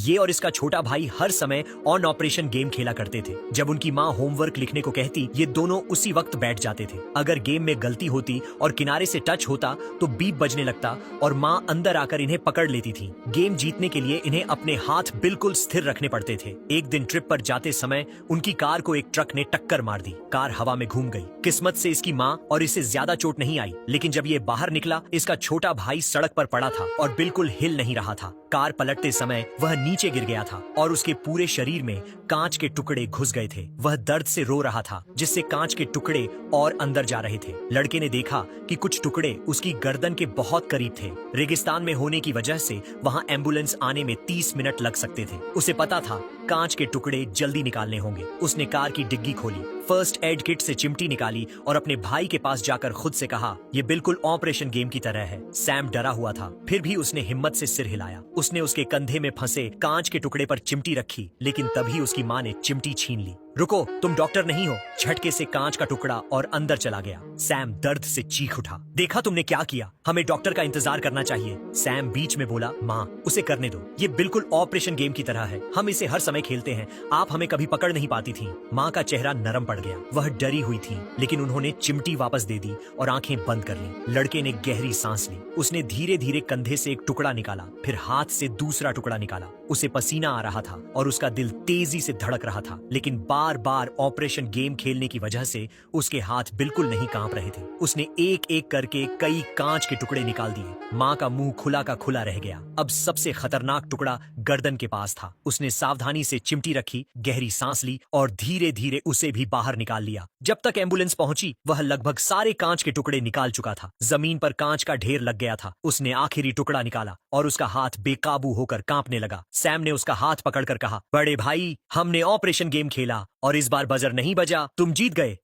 ये और इसका छोटा भाई हर समय ऑन ऑपरेशन गेम खेला करते थे। जब उनकी माँ होमवर्क लिखने को कहती, ये दोनों उसी वक्त बैठ जाते थे। अगर गेम में गलती होती और किनारे से टच होता तो बीप बजने लगता और माँ अंदर आकर इन्हें पकड़ लेती थी। गेम जीतने के लिए इन्हें अपने हाथ बिल्कुल स्थिर रखने पड़ते थे। एक दिन ट्रिप पर जाते समय उनकी कार को एक ट्रक ने टक्कर मार दी। कार हवा में घूम गई। किस्मत से इसकी माँ और इसे ज्यादा चोट नहीं आई, लेकिन जब ये बाहर निकला, इसका छोटा भाई सड़क पर पड़ा था और बिल्कुल हिल नहीं रहा था। कार पलटते समय वह नीचे गिर गया था और उसके पूरे शरीर में कांच के टुकड़े घुस गए थे। वह दर्द से रो रहा था, जिससे कांच के टुकड़े और अंदर जा रहे थे। लड़के ने देखा कि कुछ टुकड़े उसकी गर्दन के बहुत करीब थे। रेगिस्तान में होने की वजह से वहां एम्बुलेंस आने में 30 मिनट लग सकते थे। उसे पता था कांच के टुकड़े जल्दी निकालने होंगे। उसने कार की डिग्गी खोली, फर्स्ट एड किट से चिमटी निकाली और अपने भाई के पास जाकर खुद से कहा, ये बिल्कुल ऑपरेशन गेम की तरह है। सैम डरा हुआ था, फिर भी उसने हिम्मत से सिर हिलाया। उसने उसके कंधे में फंसे कांच के टुकड़े पर चिमटी रखी, लेकिन तभी उसकी माँ ने चिमटी छीन ली। रुको, तुम डॉक्टर नहीं हो। झटके से कांच का टुकड़ा और अंदर चला गया। सैम दर्द से चीख उठा। देखा तुमने क्या किया? हमें डॉक्टर का इंतजार करना चाहिए। सैम बीच में बोला, माँ उसे करने दो, ये बिल्कुल ऑपरेशन गेम की तरह है। हम इसे हर समय खेलते हैं, आप हमें कभी पकड़ नहीं पाती थी। माँ का चेहरा नरम पड़ गया। वह डरी हुई थी, लेकिन उन्होंने चिमटी वापस दे दी और आंखें बंद कर ली। लड़के ने गहरी सांस ली। उसने धीरे धीरे कंधे से एक टुकड़ा निकाला, फिर हाथ से दूसरा टुकड़ा निकाला। उसे पसीना आ रहा था और उसका दिल तेजी से धड़क रहा था, लेकिन बार बार ऑपरेशन गेम खेलने की वजह से उसके हाथ बिल्कुल नहीं कांप रहे थे। उसने एक एक करके कई कांच के टुकड़े निकाल दिए। माँ का मुंह खुला का खुला रह गया। अब सबसे खतरनाक टुकड़ा गर्दन के पास था। उसने सावधानी से चिमटी रखी, गहरी सांस ली और धीरे धीरे उसे भी बाहर निकाल लिया। जब तक एम्बुलेंस पहुंची, वह लगभग सारे कांच के टुकड़े निकाल चुका था। जमीन पर कांच का ढेर लग गया था। उसने आखिरी टुकड़ा निकाला और उसका हाथ बेकाबू होकर कांपने लगा। सैम ने उसका हाथ पकड़कर कहा, बड़े भाई, हमने ऑपरेशन गेम खेला और इस बार बजर नहीं बजा, तुम जीत गए।